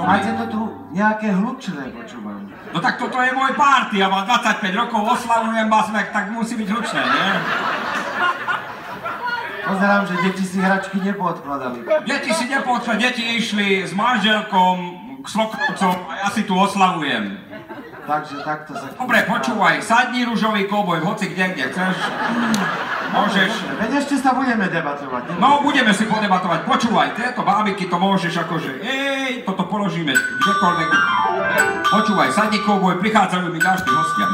Máte to tu nejaké hlučné, počúvam. No tak toto je môj party, ja mám 25 rokov, oslavujem vás, tak musí byť hlučné, nie? Pozerám, že deti si hračky nepoodkladali. Deti si nepoodkladali, deti išli s manželkom k svokrovcom a ja si tu oslavujem. Takže takto sa... Dobre, počúvaj, sadni ružový koboj, hoci kde chceš. Môžeš. Veď ešte sa budeme debatovať. No, budeme si podebatovať. Počúvaj, tieto bábiky to môžeš akože, toto položíme kdekoľvek. Počúvaj, sadni koboj, prichádzajú mi ďalší hostia.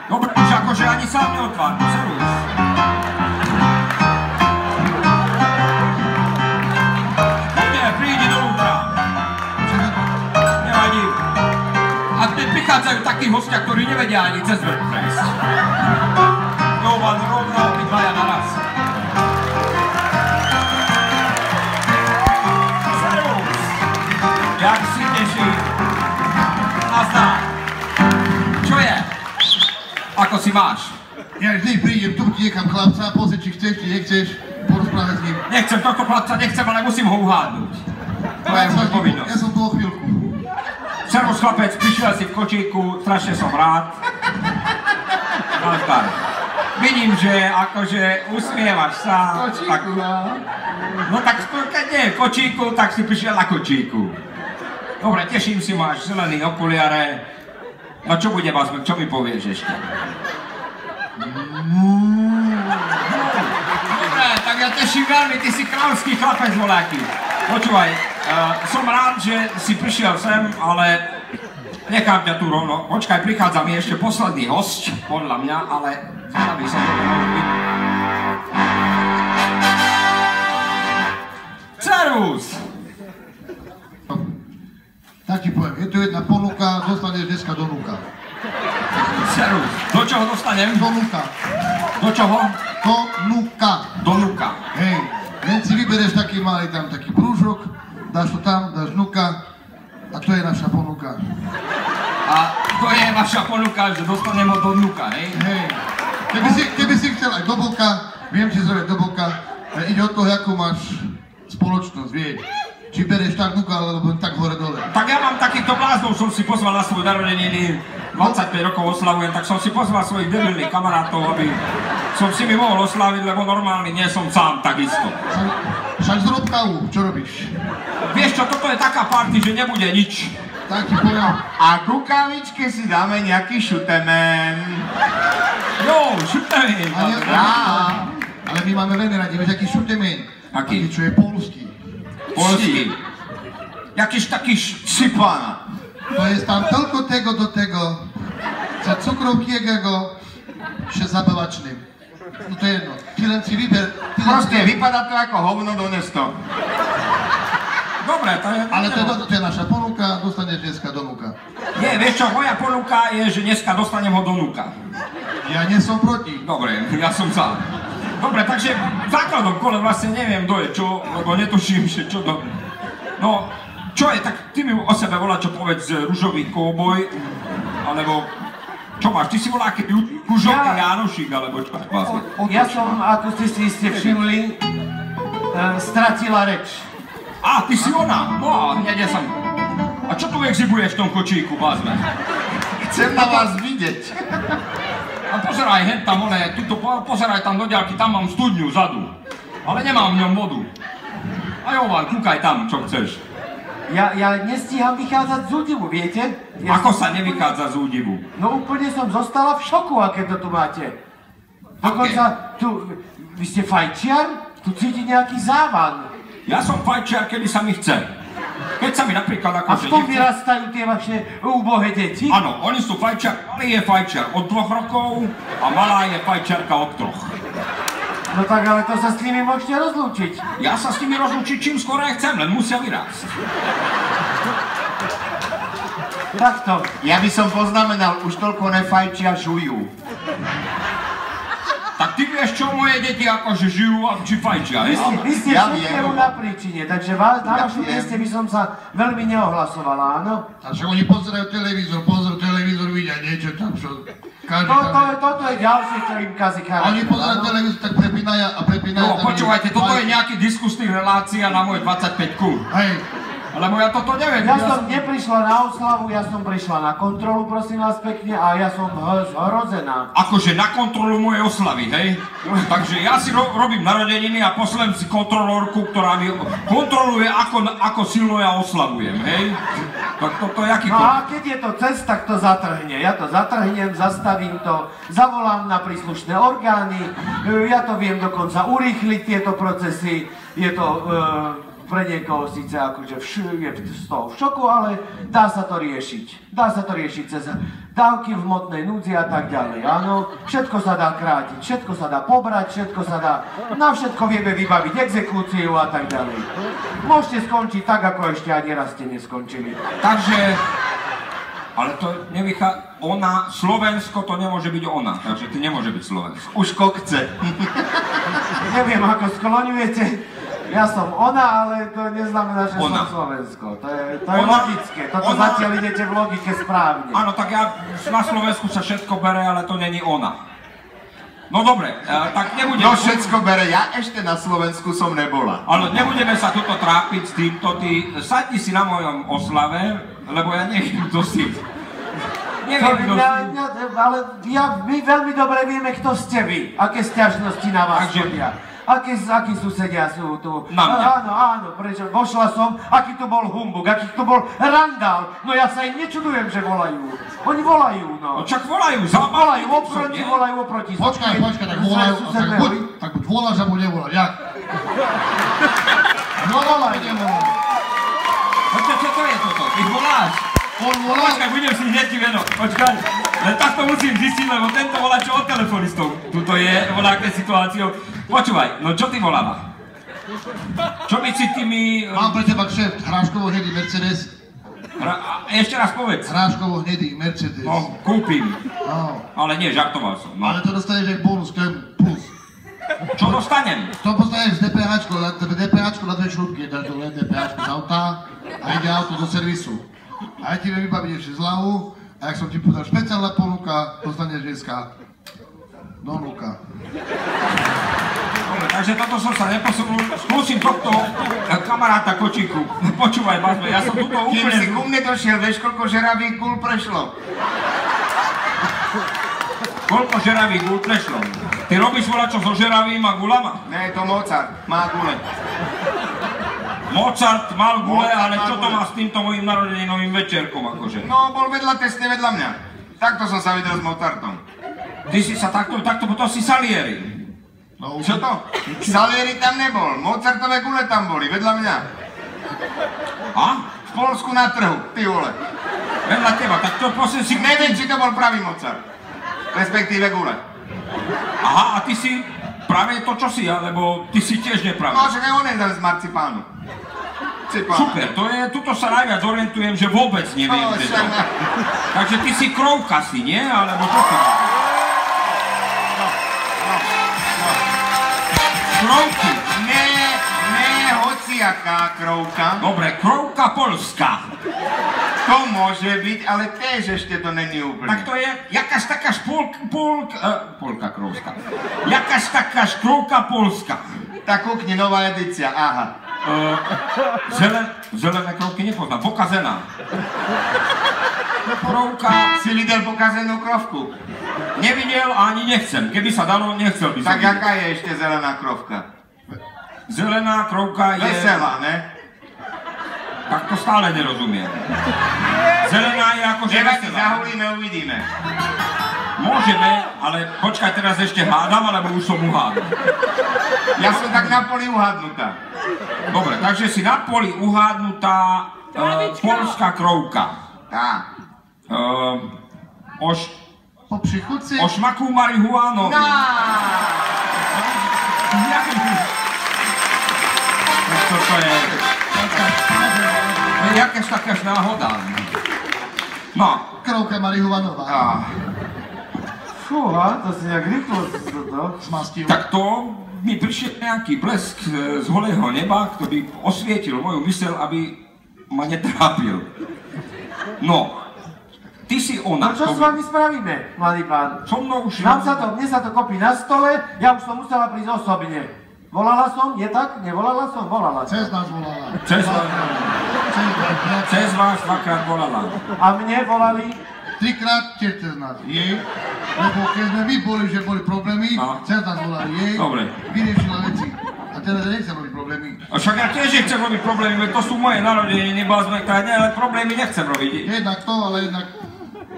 Dobre, už akože ani sám neotvárnu, servus. Prídi dovnútra. Nevadí. A teď prichádzajú takí hostia, ktorí nevedia ani cez vrch prejsť. Jovan, rovno, obidvaja naraz. Servus. Jak si teší. Nazdar. Čo je? Ako si máš? Ja vždy prídem tu, niekam chlapca, pozri, či chceš, či nechceš, porozprávať s ním. Nechcem tohto chlapca, nechcem, ale musím ho uhádnuť. To je môj povinnosť. Ja som tu o chvíľku. Servus chlapec, prišiel si v kočíku, strašne som rád. Nazdar. Vidím, že akože usmievaš sa. Kočíku, no tak keď nie je v kočíku, tak si prišiel na kočíku. Dobre, teším si, máš zelený okuliare. No čo bude vás, čo mi povieš ešte? Dobre, tak ja teším veľmi, ty si kráľovský chlapec voľaký. Počúvaj, som rád, že si prišiel sem, ale nechám ťa tu rovno. Počkaj, prichádza mi ešte posledný hosť, podľa mňa, ale zaujímavý som to nemôžu. Servus! Tak ti poviem, je tu jedna ponuka, dostaneš dneska do núka. Servus, do čoho dostanem? Do núka. Do čoho? Do núka. Do núka. Hej, len si vybereš taký malý tam taký prúžok, dáš to tam, dáš núka a to je naša ponuka. A to je vaša ponuka, že dostanem ho do núka, hej? Hej, keby si chcel aj do boka, viem ti zrobiť do boka, ide od toho, akú máš spoločnosť, vieš. Či bereš tak núka, alebo tak hore-dole. Tak ja mám takýchto bláznov, som si pozval na svoje narodeniny, 25 rokov oslavujem, tak som si pozval svojich debilných kamarátov, aby som si mi mohol oslaviť, lebo normálne nie som sám takisto. Však zrob kávu, čo robíš? Vieš čo, toto je taká party, že nebude nič. Tak ti poviem. A ku kávičke si dáme nejaký šutemen. Jo, šutemen. Ale my máme veľmi radi, vieš, aký šutemen? Aký? Čo je polský. Polský. Jakýž taký Šipana. To jest tam tylko tego do tego, za cukrovkiego, še zabavačným. No to je jedno. Ty len si vyber. Proste vypadá to ako hovno do nesto. Dobre, to je... Ale to je naša ponuka, dostaneš dneska do núka. Nie, vieš čo, moja ponuka je, že dneska dostanem ho do núka. Ja nie som proti. Dobre, ja som za. Dobre, takže v základnom kole vlastne neviem, kto je čo, lebo netuším, že čo to... No, čo je, tak ty mi o sebe volá, čo povedz, ružový kóboj, alebo... Čo máš, ty si volá aký ružový Jánošík, alebo čo? Ja som, ako ste si iste všimli, stratila reč. Á, ty si ona? No, hneď ja som... A čo tu exhibuješ v tom kočíku, bázme? Chcem na vás vidieť. A pozeraj, hen tam, pozeraj tam do diaľky, tam mám studňu vzadu. Ale nemám v ňom vodu. A Jovan, kúkaj tam, čo chceš. Ja nestíham vychádzať z údivu, viete? Ako sa nevychádza z údivu? No úplne som zostala v šoku, aké to tu máte. Dokonca tu, vy ste fajčiar? Tu cíti nejaký závan. Ja som fajčiar, kedy sa mi chce. Keď sa mi napríklad A akože v tom vyrastajú tie vaše úbohé deti? Áno, oni sú fajčiar, malý je fajčiar od 2 rokov a malá je fajčiarka od 3. No tak ale to sa s nimi môžete rozlúčiť. Ja sa s nimi rozlúčiť čím skôr aj chcem, len musia vyrásť. Takto. Ja by som poznamenal, už toľko nefajčia, žujú. Tak ty vieš, čo moje deti akože žijú a či fajčia, hej? Vy ste všetkému na príčine, takže na vašom mieste by som sa veľmi neohlasovala, áno? Takže oni pozerajú televízor, vidia niečo tam, čo... Toto je ďalšie, čo im kazí charakter. Oni pozerajú televízor, tak prepínajú a prepínajú... No počúvajte, toto je nejaký diskusný relácia na môj 25-ku. Hej, Lebo ja toto neviem. Ja som neprišla na oslavu, ja som prišla na kontrolu, prosím vás pekne, a ja som zhrozená. Akože na kontrolu mojej oslavy, hej? Takže ja si robím narodeniny a poslem si kontrolórku, ktorá mi kontroluje, ako silno ja oslavujem, hej? Tak toto je aký... No a keď je to cez, tak to zatrhne. Ja to zatrhnem, zastavím to, zavolám na príslušné orgány, ja to viem dokonca urýchliť tieto procesy. Je to pre niekoho síce akože je z toho v šoku, ale dá sa to riešiť. Dá sa to riešiť cez dávky v hmotnej núdzi a tak ďalej. Áno, všetko sa dá krátiť, všetko sa dá pobrať, všetko sa dá... Na všetko vieme vybaviť exekúciu a tak ďalej. Môžete skončiť tak, ako ešte ani raz ste neskončili. Takže... Ale to nevychá... Ona, Slovensko to nemôže byť ona, takže ty nemôže byť Slovensko. Už kokce. Neviem, ako skloňujete. Ja som ona, ale to neznamená, že ona. Som Slovensko. To je logické. Toto zatiaľ idete v logike správne. Áno, tak ja na Slovensku sa všetko bere, ale to není ona. No dobre, tak nebudeme... No všetko bere, ja ešte na Slovensku som nebola. Ale nebudeme sa tuto trápiť s týmto, ty sadni si na mojom oslave, lebo ja neviem, kto si. Neviem, kto si. Ale my veľmi dobre vieme, kto ste vy. Aké sťažnosti na vás chodia. Akí susedia sú tu? Na mňa. Áno, prečo? Vošla som, aký tu bol humbug, aký tu bol randál. No ja sa im nečudujem, že volajú. Oni volajú, no. No čak volajú, volajú oproti. Počkaj, tak volajú, tak buď voláš, alebo nevoláš, jak? No volajú. Počkaj, čo to je toto? Ty voláš? On volá. Počkaj, budem si hneď veno. Počkaj, len takto musím zistiť, lebo tento volá čo od telefonistov. Tuto je, volá aké situáciou. Počúvaj, no čo ty voláva? Čo by si ty mi... Mám pre teba kšeft, hráškovo-hnedý Mercedes. Ešte raz povedz. Hráškovo-hnedý Mercedes. No, kúpim. No. Ale nie, žartoval som. No. Ale to dostaneš aj bonus, to je plus. Čo dostanem? To postaneš z DPH-čko na dve šrubky, dáš to len DPH-čko z auta a ide auto do servisu. A ja ti viem vybaviť ešte zľavu a ak som ti povedal špeciálna ponuka, dostaneš dneska donúka. Dobre, takže toto som sa neposunul. Skúsim tohto kamaráta Kočíku. Počúvaj, Bazme, ja som tuto Kým úplne... si ku mne došiel, vieš, koľko žeravých gul prešlo? Koľko žeravých gul prešlo? Ty robíš volačo so žeravým a gulama? Ne, to Mozart, má gule. Mozart mal gule, Mozart ale má čo to gule. má s týmto mojím narodeninovým večerkom, akože? No, bol tesne vedľa mňa. Takto som sa videl s Mozartom. Ty si sa takto, to si Salieri. No, Čo to? Salieri tam nebol, Mozartové gule tam boli, vedľa mňa. A? V Polsku na trhu, ty vole. Vedľa teba, tak to prosím si... Neviem, či to bol pravý Mozart. Respektíve gule. Aha, a ty si práve to, čo si, alebo ty si tiež nepravý. No, že on je z marcipánu. Super, to je, tuto sa najviac orientujem, že vôbec neviem, kde to. Takže ty si krovka si, nie? Alebo čo si? Krovky. Ne, hociaká krovka. Dobre, krovka polská. To môže byť, ale tiež ešte to není úplne. Tak to je jakaž takáž polka krovská. Jakaž takáž krovka polská. Tak kúkni, nová edícia, aha. Zelené krovky nepoznám, pokazená. Krovka... Si videl pokazenú krovku? Nevidel a ani nechcem. Keby sa dalo, nechcel by som. Tak jaká je ešte zelená krovka? Zelená krovka je... Veselá, ne? Tak to stále nerozumiem. Zelená je akože Nevadí, veselá. zahulíme, uvidíme. Môžeme, ale počkaj, teraz ešte hádam, alebo už som uhádol. Ja som tak na poli uhádnutá. Dobre, takže si na poli uhádnutá polská krovka. Tá. po przychódcy... O smaku marihuany. Co to jest? Jakaś náhoda. No. Krovka marihuanowa. Fúha, to si nejak rýchlo to. Smastil. Tak to mi prišiel nejaký blesk z holého neba, ktorý osvietil moju myseľ, aby ma netrápil. No, ty si ona. No čo s vami spravíme, mladý pán? So mnou už... Mne sa to kopí na stole, ja už som musela prísť osobne. Volala som, je tak? Nevolala som? Volala som. Cez nás volala. Cez nás. Cez vás dvakrát volala. A mne volali? 3-krát tiež cez nás. Jej. Lebo keď sme my boli, že boli problémy, cez nás volali jej. Dobre. Vyriešila veci. A teraz nechcem robiť problémy. A však ja tiež nechcem robiť problémy, veď to sú moje narodeniny, nebol sme krajne, ale problémy nechcem robiť. Jednak to, ale jednak...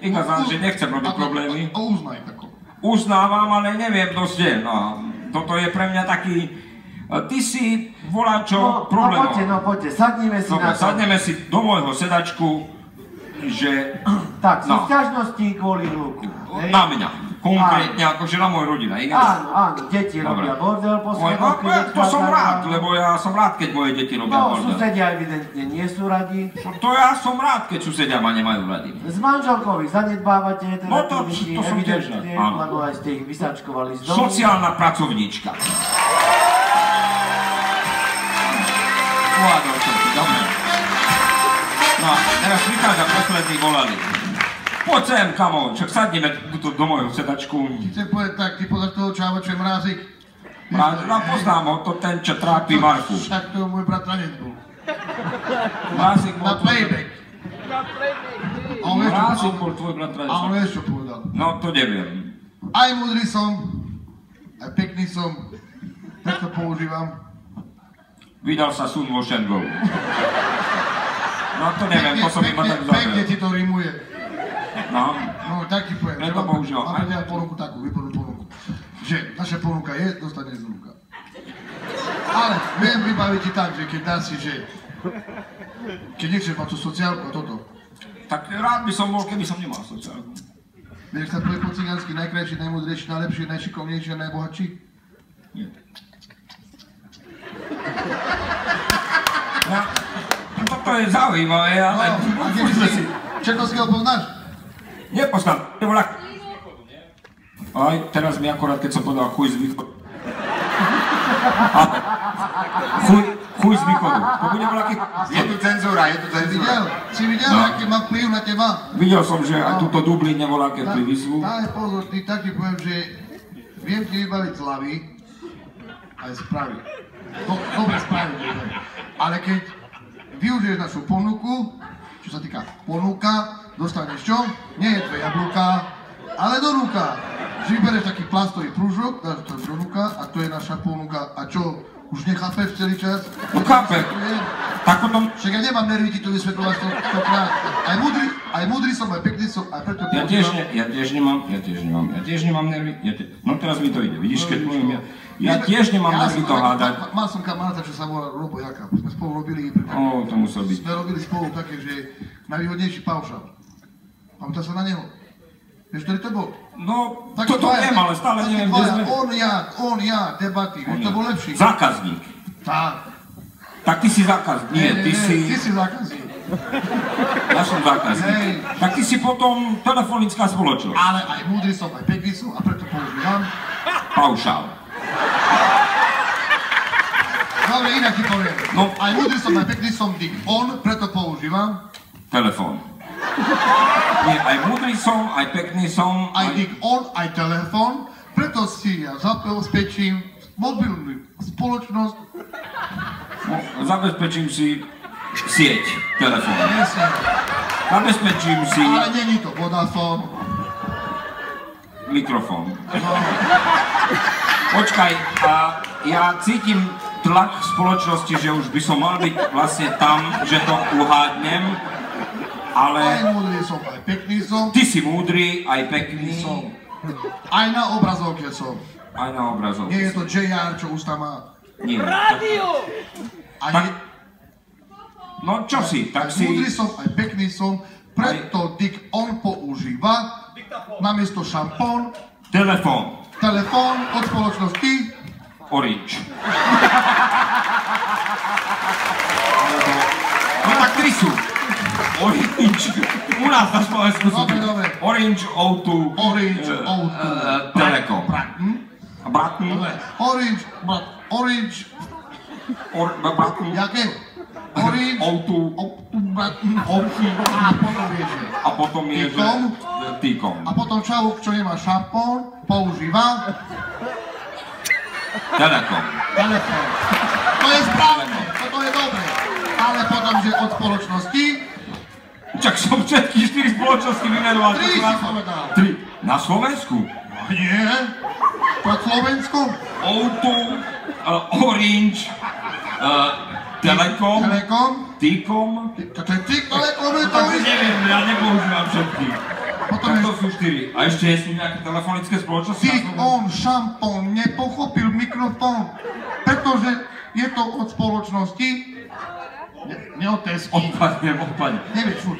Ikazám, že nechcem robiť problémy. A uznaj tako. Uznávam, ale neviem dosť kde. No, toto je pre mňa taký... Ty si voláčo problémov. Poďte, sadnime si dobre, na to. sadneme si do môjho sedačku, že... Tak, sú sťažnosti kvôli hluku. Na mňa. Konkrétne, akože na moju rodinu. Áno, deti robia bordel po svojom. To som rád, lebo ja som rád, keď moje deti robia bordel. No, susedia evidentne nie sú radi. To ja som rád, keď susedia ma nemajú radi. S manželkou zanedbávate teda to som tiež rád. lebo aj ste ich vysačkovali z domu. Sociálna pracovníčka. Uvádol som ti, dobre. No, teraz prichádza posledný volali. Poď sem, kamo, však sadneme do mojho sedačku. Ti chcem povedať tak, ty poznáš toho čáva, čo je Mrázik? No, poznám ho, to ten, čo trápi Marku. Však to môj bratranec bol. Mrázik bol... Na playback. Mrázik bol tvoj bratranec. A on vieš, čo povedal? No, to neviem. Aj múdry som, aj pekný som, preto používam. Vydal sa sun vo Šengou. No to neviem, to som iba tak zaujal. Pekne ti to rimuje. No. No, tak ti poviem. Preto používam. Máme teda ponuku takú, výbornú ponuku. Že naša ponuka je, dostane z ruka. Ale viem vybaviť ti tak, že keď dá si, že... Keď nechceš mať tú sociálku a toto. Tak rád by som bol, keby som nemal sociálku. Vieš sa povie po cigánsky najkrajší, najmudrejší, najlepší, najšikovnejší a najbohatší? Nie. No, toto je zaujímavé, ale... No, a si Čekovského poznáš? Nepoznám, to bola... Aj teraz mi akorát, keď som povedal chuj z východu. Chuj z východu. To bude voľaký... Je tu cenzúra, je tu cenzúra. Si videl, aký má vplyv na teba? Videl som, že aj túto Dublín nevoľaké vplyv vyzvu. Daj pozor, ty tak ti poviem, že viem ti vybaviť z hlavy aj z pravy. Dobre správy, ale keď využiješ našu ponuku, čo sa týka ponuka, dostaneš čo? Nie je to jablúka, ale do ruka. Že vybereš taký plastový prúžok, dáš to do ruka a to je naša ponuka. A čo, už nechápeš celý čas? No chápem. Tak potom... Však ja nemám nervy ti to vysvetľovať stokrát. Aj múdry som, aj pekný som, aj preto používam. Ja tiež nemám nervy. No teraz mi to ide, vidíš, keď poviem ja. Ja tiež nemám nervy to hádať. Mal som kamaráta, čo sa volá Robo Jaka. Sme spolu robili... To musel byť. Sme robili spolu také, že najvýhodnejší paušal. Pamätá sa na neho? Vieš, ktorý to bol? No, toto viem, ale stále neviem, kde sme. On, ja, debaty. On to bol lepší. Zákazník. Tak. Tak ty si zákazník. Nie, ty si zákazník. Ja som zákazník. Tak ty si potom telefonická spoločnosť. Ale aj múdry som, aj pekný som a preto používam. Paušál. Dobre, inak ti poviem. No. Aj múdry som, aj pekný som, Dick. On, preto používam. Telefón. Nie, aj múdry som, aj pekný som. Aj Dick, on, aj telefón. Preto si ja zabezpečím mobilnú spoločnosť. No, zabezpečím si sieť telefónu. Zabezpečím si... Ale není to Vodafone. Mikrofón. No. Počkaj, ja cítim tlak v spoločnosti, že už by som mal byť vlastne tam, že to uhádnem, ale... Aj múdry som, aj pekný som. Ty si múdry, aj pekný. Som. Aj na obrazovke som. Aj na obrazovke. Nie je to JR, čo ústa má. Nie. Rádio! No čo si, tak si... Múdry som, aj pekný som, preto Dick on používa namiesto šampón telefón. Telefón od spoločnosti Orange. No tak tri sú. Orange. U nás na Slovensku sú. Dobre. Orange, O2. Orange, O2. Telekom. Bratn. Orange, Bratn. jaké? Orange, O2. A potom je, že... T-com. A potom čavuk, čo nemá šampón, používa... Telekom. Telefón. To je správne, toto je dobré. ale potom, že od spoločnosti. Čak som všetky 4 spoločnosti vymenoval. 3 si povedal. 3. Na Slovensku? Nie. Po Slovensku? O2, Orange, Telekom, T-Com. To je T-Telekom, je to Takže isté. neviem, ja nepoužívam všetky. Potom Tak je... to sú 4. A ešte sú nejaké telefonické spoločnosti? Ty, on, šampón, nepochopil mikrofón, pretože je to od spoločnosti. Neotesky. Odpadnem. Nevieš, furt.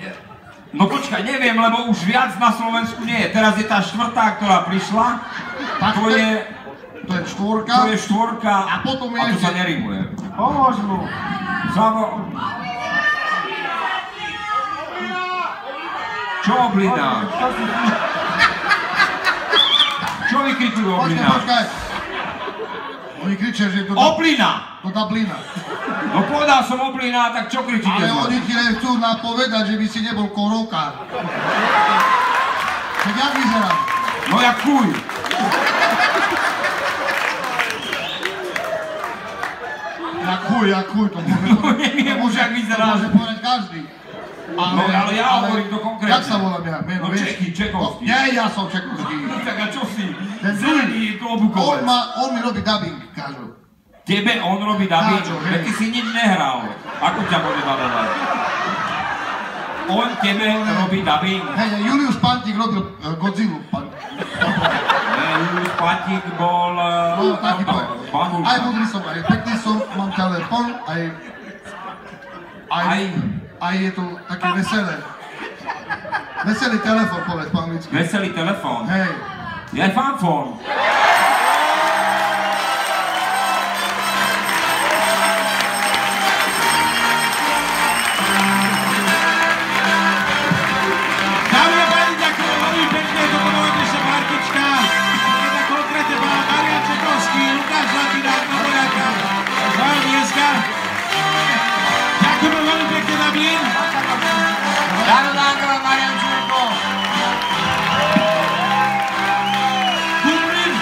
No počkaj, neviem, lebo už viac na Slovensku nie je. Teraz je tá štvrtá, ktorá prišla. Tak To je štvorka. To je štvorka. A potom je A to sa ešte- nerimuje. Pomôž mu. Čo oblina? Čo vykrikujú oblina? Počkaj. Oni kričia, že je to Oblina! do Dublina. No povedal som oblina, tak čo kričíte? Ale oni ti len chcú napovedať, že by si nebol korovkár. Tak jak vyzerám? No jak kuj. Jak chuj, to môže No neviem už, jak vyzerá. To môže povedať každý. No ale ja hovorím to konkrétne. Jak sa volám ja? Meno, No vieš? Čekovský. Nie, ja som Čekovský. Tak a čo si? Ten Zelený klobukovec. On mi robí dubbing, kažu. Tebe on robí dubbing, Káčo, veď hej. ty si nič nehral. Ako ťa bude babovať? On tebe robí dubbing. Hej, Julius Pantík robil Godzillu. Julius Pantík bol... No, taký bol. Pán Aj múdry som, aj pekný som, mám telefon, aj je to také veselé. Veselý telefon, povedz po anglicky. Veselý telefón. Hej. Je aj fanfón. Dámy a páni, ďakujem veľmi pekne, toto bola dnešná partička. Teda konkrétne bola Marián Čekovský, Lukáš Latina, Novojáka, Žán Dneska. Ďakujeme veľmi pekne, Damien. Marián Čurko. Kulmin.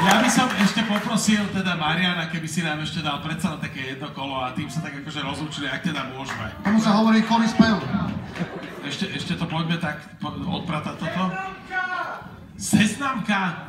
Ja by som ešte poprosil teda Mariana, keby si nám ešte dal predsa len také jedno kolo a tým sa tak akože rozlúčili, ak teda môžeme. Tomu sa hovorí chorý spev. Ešte to poďme tak odpratať toto. Seznamka.